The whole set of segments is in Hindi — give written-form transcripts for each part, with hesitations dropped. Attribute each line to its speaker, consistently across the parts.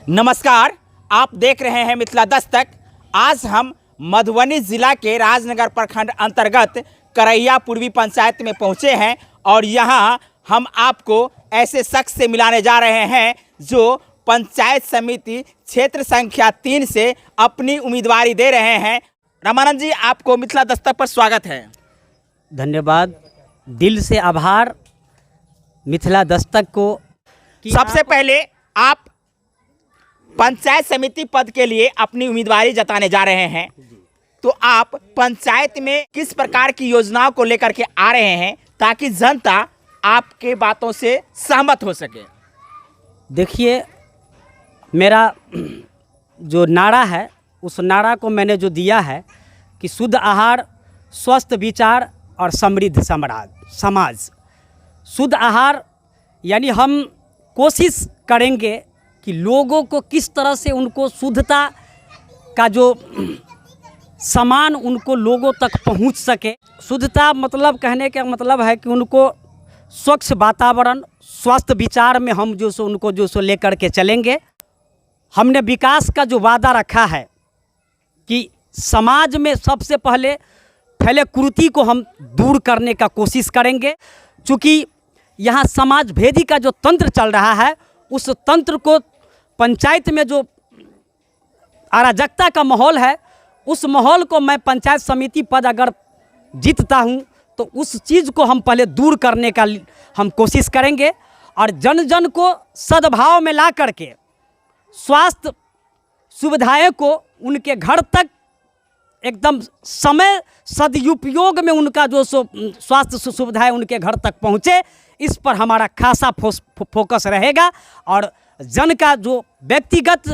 Speaker 1: नमस्कार, आप देख रहे हैं मिथिला दस्तक। आज हम मधुबनी जिला के राजनगर प्रखंड अंतर्गत करैया पूर्वी पंचायत में पहुंचे हैं और यहां हम आपको ऐसे शख्स से मिलाने जा रहे हैं जो पंचायत समिति क्षेत्र संख्या 3 से अपनी उम्मीदवारी दे रहे हैं। रामानंद जी, आपको मिथिला दस्तक पर स्वागत है।
Speaker 2: धन्यवाद, दिल से आभार मिथिला दस्तक को।
Speaker 1: सबसे पहले आप पंचायत समिति पद के लिए अपनी उम्मीदवारी जताने जा रहे हैं, तो आप पंचायत में किस प्रकार की योजनाओं को लेकर के आ रहे हैं ताकि जनता आपके बातों से सहमत हो सके?
Speaker 2: देखिए, मेरा जो नारा है उस नारा को मैंने जो दिया है कि शुद्ध आहार, स्वस्थ विचार और समृद्ध समाज। शुद्ध आहार यानी हम कोशिश करेंगे कि लोगों को किस तरह से उनको शुद्धता का जो सामान उनको लोगों तक पहुंच सके। शुद्धता मतलब कहने का मतलब है कि उनको स्वच्छ वातावरण, स्वस्थ विचार में हम जो सो उनको जो सो लेकर के चलेंगे। हमने विकास का जो वादा रखा है कि समाज में सबसे पहले फैले कुरीति को हम दूर करने का कोशिश करेंगे। चूँकि यहाँ समाज भेदी का जो तंत्र चल रहा है, उस तंत्र को पंचायत में जो अराजकता का माहौल है, उस माहौल को मैं पंचायत समिति पद अगर जीतता हूँ तो उस चीज़ को हम पहले दूर करने का हम कोशिश करेंगे और जन जन को सद्भाव में ला करके स्वास्थ्य सुविधाएं को उनके घर तक एकदम समय सदुपयोग में उनका जो सो स्वास्थ्य सुविधाएं उनके घर तक पहुँचे, इस पर हमारा खासा फोकस रहेगा और जन का जो व्यक्तिगत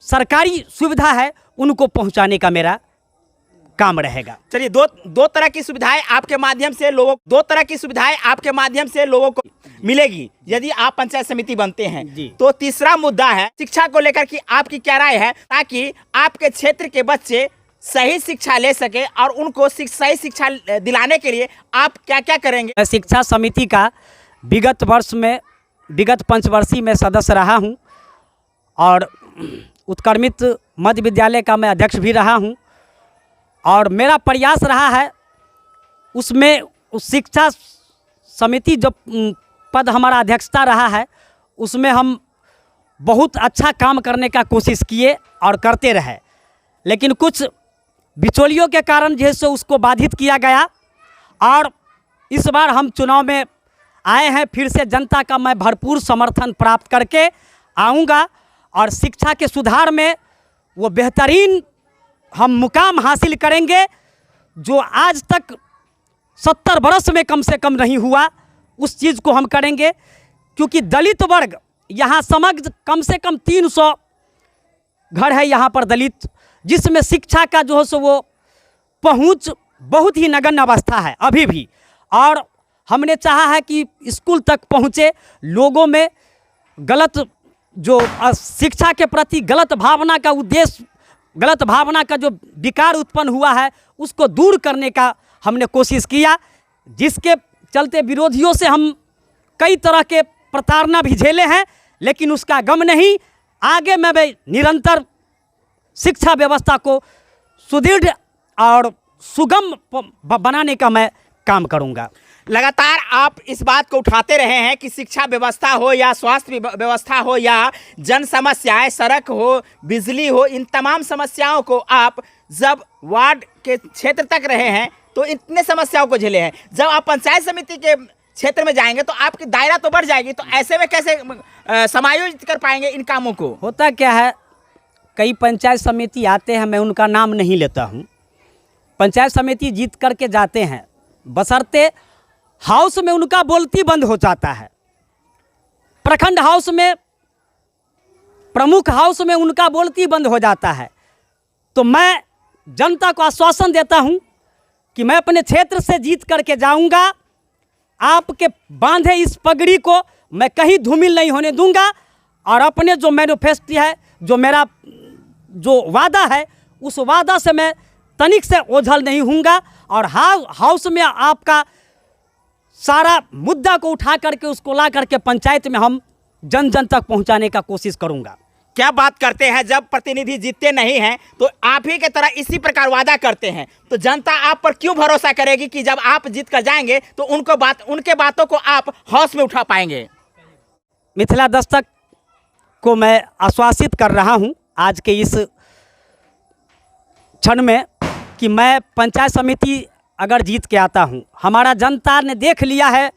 Speaker 2: सरकारी सुविधा है उनको पहुंचाने का मेरा काम रहेगा।
Speaker 1: चलिए, दो तरह की सुविधाएं आपके माध्यम से लोगों को मिलेगी यदि आप पंचायत समिति बनते हैं। तो तीसरा मुद्दा है शिक्षा को लेकर कि आपकी क्या राय है ताकि आपके क्षेत्र के बच्चे सही शिक्षा ले सके और उनको सही शिक्षा दिलाने के लिए आप क्या क्या करेंगे?
Speaker 2: मैं शिक्षा समिति का विगत पंचवर्षीय में सदस्य रहा हूं और उत्क्रमित मध्य विद्यालय का मैं अध्यक्ष भी रहा हूं और मेरा प्रयास रहा है उसमें उस शिक्षा समिति जो पद हमारा अध्यक्षता रहा है उसमें हम बहुत अच्छा काम करने का कोशिश किए और करते रहे, लेकिन कुछ बिचौलियों के कारण जैसे उसको बाधित किया गया और इस बार हम चुनाव में आए हैं। फिर से जनता का मैं भरपूर समर्थन प्राप्त करके आऊँगा और शिक्षा के सुधार में वो बेहतरीन हम मुकाम हासिल करेंगे जो आज तक 70 बरस में कम से कम नहीं हुआ, उस चीज़ को हम करेंगे। क्योंकि दलित वर्ग यहाँ समग्र कम से कम 300 घर है यहाँ पर दलित, जिसमें शिक्षा का जो है सो वो पहुँच बहुत ही नगण्य अवस्था है अभी भी, और हमने चाहा है कि स्कूल तक पहुँचे। लोगों में गलत जो शिक्षा के प्रति गलत भावना का जो विकार उत्पन्न हुआ है उसको दूर करने का हमने कोशिश किया, जिसके चलते विरोधियों से हम कई तरह के प्रताड़ना भी झेले हैं, लेकिन उसका गम नहीं। आगे मैं निरंतर शिक्षा व्यवस्था को सुदृढ़ और सुगम बनाने का मैं काम करूंगा।
Speaker 1: लगातार आप इस बात को उठाते रहे हैं कि शिक्षा व्यवस्था हो या स्वास्थ्य व्यवस्था हो या जन समस्याएं, सड़क हो, बिजली हो, इन तमाम समस्याओं को आप जब वार्ड के क्षेत्र तक रहे हैं तो इतने समस्याओं को झेले हैं। जब आप पंचायत समिति के क्षेत्र में जाएंगे तो आपकी दायरा तो बढ़ जाएगी, तो ऐसे में कैसे समायोजित कर पाएंगे इन कामों को?
Speaker 2: होता क्या है, कई पंचायत समिति आते हैं, मैं उनका नाम नहीं लेता हूँ, पंचायत समिति जीत करके जाते हैं, बशर्ते हाउस में उनका बोलती बंद हो जाता है। प्रखंड हाउस में, प्रमुख हाउस में उनका बोलती बंद हो जाता है। तो मैं जनता को आश्वासन देता हूं कि मैं अपने क्षेत्र से जीत करके जाऊंगा, आपके बांधे इस पगड़ी को मैं कहीं धूमिल नहीं होने दूंगा और अपने जो मैनिफेस्टो है, जो मेरा जो वादा है, उस वादा से मैं तनिक से ओझल नहीं हूँगा और हाउस में आपका सारा मुद्दा को उठा करके उसको ला करके पंचायत में हम जन जन तक पहुंचाने का कोशिश करूंगा।
Speaker 1: क्या बात करते हैं, जब प्रतिनिधि जीतते नहीं हैं तो आप ही के तरह इसी प्रकार वादा करते हैं, तो जनता आप पर क्यों भरोसा करेगी कि जब आप जीत कर जाएंगे तो उनके बातों को आप हौस में उठा पाएंगे।
Speaker 2: मिथिला दस्तक को मैं आश्वासित कर रहा हूं आज के इस क्षण में कि मैं पंचायत समिति अगर जीत के आता हूं, हमारा जनता ने देख लिया है,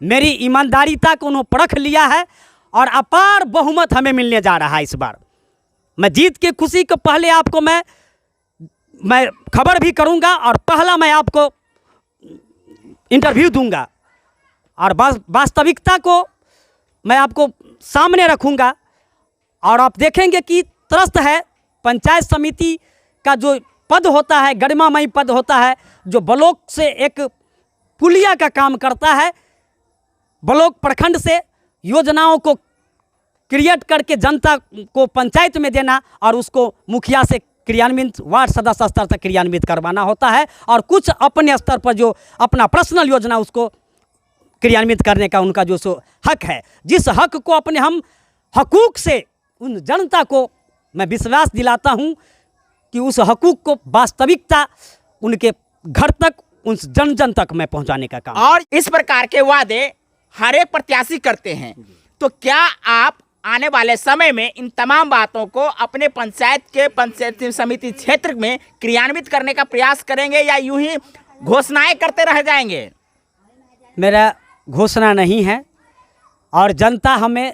Speaker 2: मेरी ईमानदारीता को उन्होंने परख लिया है और अपार बहुमत हमें मिलने जा रहा है। इस बार मैं जीत की खुशी को पहले आपको मैं खबर भी करूंगा और पहला मैं आपको इंटरव्यू दूंगा और वास्तविकता को मैं आपको सामने रखूंगा और आप देखेंगे कि त्रस्त है पंचायत समिति का जो पद होता है, गरिमामयी पद होता है, जो ब्लॉक से एक पुलिया का काम करता है, ब्लॉक प्रखंड से योजनाओं को क्रिएट करके जनता को पंचायत में देना और उसको मुखिया से क्रियान्वित, वार्ड सदस्य स्तर तक क्रियान्वित करवाना होता है और कुछ अपने स्तर पर जो अपना पर्सनल योजना उसको क्रियान्वित करने का उनका जो सो हक है, जिस हक को अपने हम हकूक़ से उन जनता को मैं विश्वास दिलाता हूं कि उस हकूक़ को वास्तविकता उनके घर तक, उन जन जन तक मैं पहुंचाने का काम।
Speaker 1: और इस प्रकार के वादे हर एक प्रत्याशी करते हैं, तो क्या आप आने वाले समय में इन तमाम बातों को अपने पंचायत समिति क्षेत्र में क्रियान्वित करने का प्रयास करेंगे या यूं ही घोषणाएं करते रह जाएंगे?
Speaker 2: मेरा घोषणा नहीं है और जनता हमें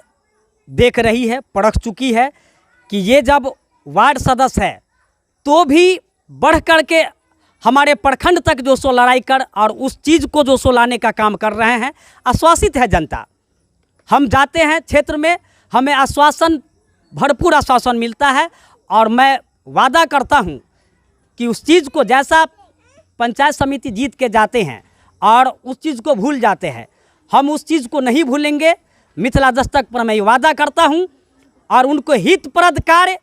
Speaker 2: देख रही है, परख चुकी है कि ये जब वार्ड सदस्य है तो भी बढ़ कर के हमारे प्रखंड तक जो सो लड़ाई कर और उस चीज़ को जो सो लाने का काम कर रहे हैं। आश्वासित है जनता, हम जाते हैं क्षेत्र में, हमें आश्वासन, भरपूर आश्वासन मिलता है और मैं वादा करता हूं कि उस चीज़ को, जैसा पंचायत समिति जीत के जाते हैं और उस चीज़ को भूल जाते हैं, हम उस चीज़ को नहीं भूलेंगे। मिथिला दस्तक पर मैं वादा करता हूं और उनको हितप्रद कार्य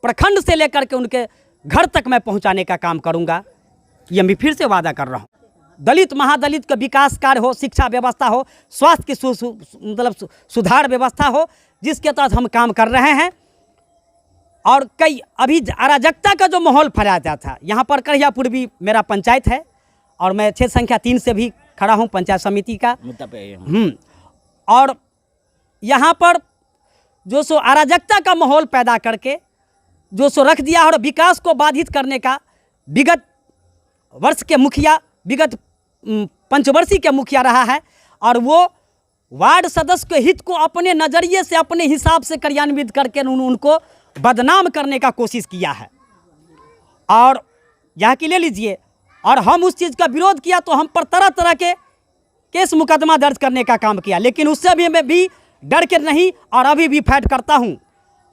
Speaker 2: प्रखंड से लेकर के उनके घर तक मैं पहुंचाने का काम करूंगा। ये मैं फिर से वादा कर रहा हूं। दलित महादलित का विकास कार्य हो, शिक्षा व्यवस्था हो, स्वास्थ्य की मतलब सुधार व्यवस्था हो, जिसके तहत हम काम कर रहे हैं। और कई अभी अराजकता का जो माहौल फैलाया था, यहाँ पर करिया पूर्वी मेरा पंचायत है और मैं क्षेत्र संख्या 3 से भी खड़ा हूँ पंचायत समिति का। और यहाँ पर जो सो अराजकता का माहौल पैदा करके जो सो रख दिया और विकास को बाधित करने का विगत वर्ष के मुखिया, विगत पंचवर्षीय के मुखिया रहा है और वो वार्ड सदस्य के हित को अपने नज़रिए से, अपने हिसाब से क्रियान्वित करके उनको बदनाम करने का कोशिश किया है। और यहाँ की ले लीजिए, और हम उस चीज़ का विरोध किया तो हम पर तरह तरह के केस मुकदमा दर्ज करने का काम किया, लेकिन उससे भी मैं भी डर के नहीं और अभी भी फाइट करता हूँ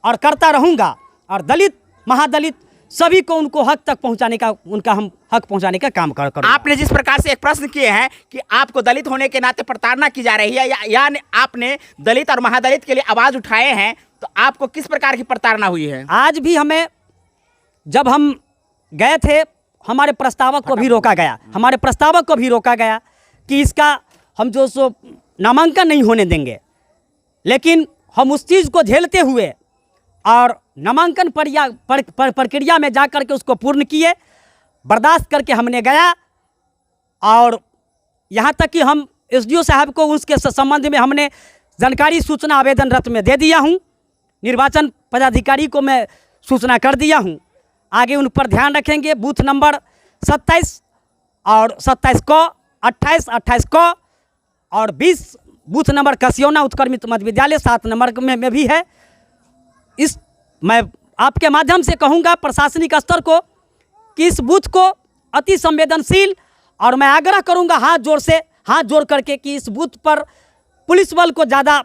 Speaker 2: और करता रहूँगा। और दलित महादलित सभी को उनको हक तक पहुंचाने का, उनका हम हक पहुंचाने का काम कर।
Speaker 1: आपने जिस प्रकार से एक प्रश्न किए हैं कि आपको दलित होने के नाते प्रताड़ना की जा रही है या आपने दलित और महादलित के लिए आवाज़ उठाए हैं, तो आपको किस प्रकार की प्रताड़ना हुई है?
Speaker 2: आज भी हमें, जब हम गए थे, हमारे प्रस्तावक को भी रोका गया, हमारे प्रस्तावक को भी रोका गया कि इसका हम जो सो नामांकन नहीं होने देंगे, लेकिन हम उस चीज़ को झेलते हुए और नामांकन प्रक्रिया में जा कर के उसको पूर्ण किए, बर्दाश्त करके हमने गया। और यहाँ तक कि हम एसडीओ साहब को उसके संबंध में हमने जानकारी सूचना आवेदन रत में दे दिया हूँ, निर्वाचन पदाधिकारी को मैं सूचना कर दिया हूँ, आगे उन पर ध्यान रखेंगे। बूथ नंबर 27 और 27 को, 28 को और 20 बूथ नंबर कसियौना उत्क्रमित मध्य विद्यालय 7 नंबर में भी है। इस मैं आपके माध्यम से कहूँगा प्रशासनिक स्तर को कि इस बूथ को अति संवेदनशील, और मैं आग्रह करूँगा हाथ जोड़ करके कि इस बूथ पर पुलिस बल को ज़्यादा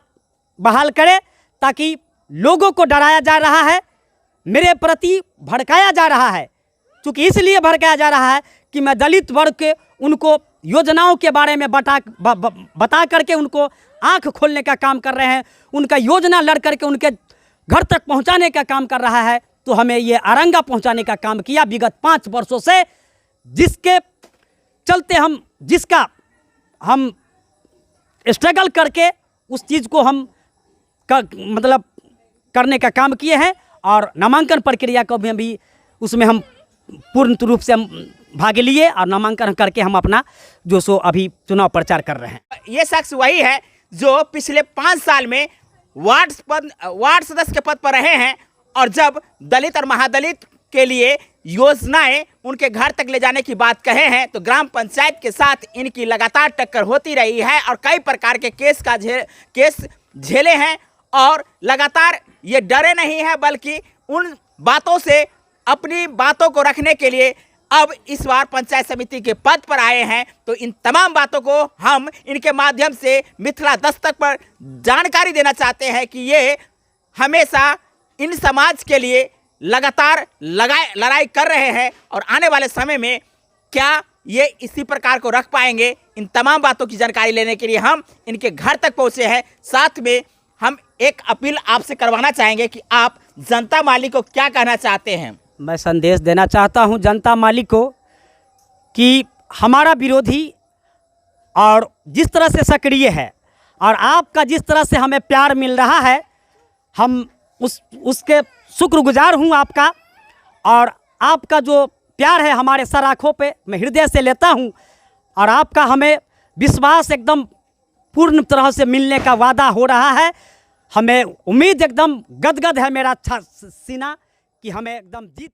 Speaker 2: बहाल करे, ताकि लोगों को डराया जा रहा है, मेरे प्रति भड़काया जा रहा है। क्योंकि इसलिए भड़काया जा रहा है कि मैं दलित वर्ग के उनको योजनाओं के बारे में बता करके उनको आंख खोलने का काम कर रहे हैं, उनका योजना लड़ करके उनके घर तक पहुंचाने का काम कर रहा है। तो हमें ये आरंगा पहुंचाने का काम किया विगत 5 वर्षों से, जिसके चलते जिसका हम स्ट्रगल करके उस चीज़ को हम मतलब करने का काम किए हैं और नामांकन प्रक्रिया को भी उसमें हम पूर्ण रूप से हम भाग लिए और नामांकन करके हम अपना जो सो अभी चुनाव प्रचार कर रहे हैं।
Speaker 1: ये शख्स वही है जो पिछले 5 साल में वार्ड सदस्य के पद पर रहे हैं और जब दलित और महादलित के लिए योजनाएं उनके घर तक ले जाने की बात कहे हैं तो ग्राम पंचायत के साथ इनकी लगातार टक्कर होती रही है और कई प्रकार के केस झेले हैं और लगातार ये डरे नहीं है बल्कि उन बातों से अपनी बातों को रखने के लिए अब इस बार पंचायत समिति के पद पर आए हैं। तो इन तमाम बातों को हम इनके माध्यम से मिथिला दस्तक पर जानकारी देना चाहते हैं कि ये हमेशा इन समाज के लिए लगातार लड़ाई कर रहे हैं और आने वाले समय में क्या ये इसी प्रकार को रख पाएंगे। इन तमाम बातों की जानकारी लेने के लिए हम इनके घर तक पहुंचे हैं। साथ में हम एक अपील आपसे करवाना चाहेंगे कि आप जनता माली को क्या कहना चाहते हैं।
Speaker 2: मैं संदेश देना चाहता हूं जनता माली को कि हमारा विरोधी और जिस तरह से सक्रिय है और आपका जिस तरह से हमें प्यार मिल रहा है हम उसके शुक्रगुजार हूं आपका। और आपका जो प्यार है हमारे सर आँखों पे मैं हृदय से लेता हूं और आपका हमें विश्वास एकदम पूर्ण तरह से मिलने का वादा हो रहा है। हमें उम्मीद एकदम गदगद है मेरा अच्छा सीना कि हमें एकदम जीत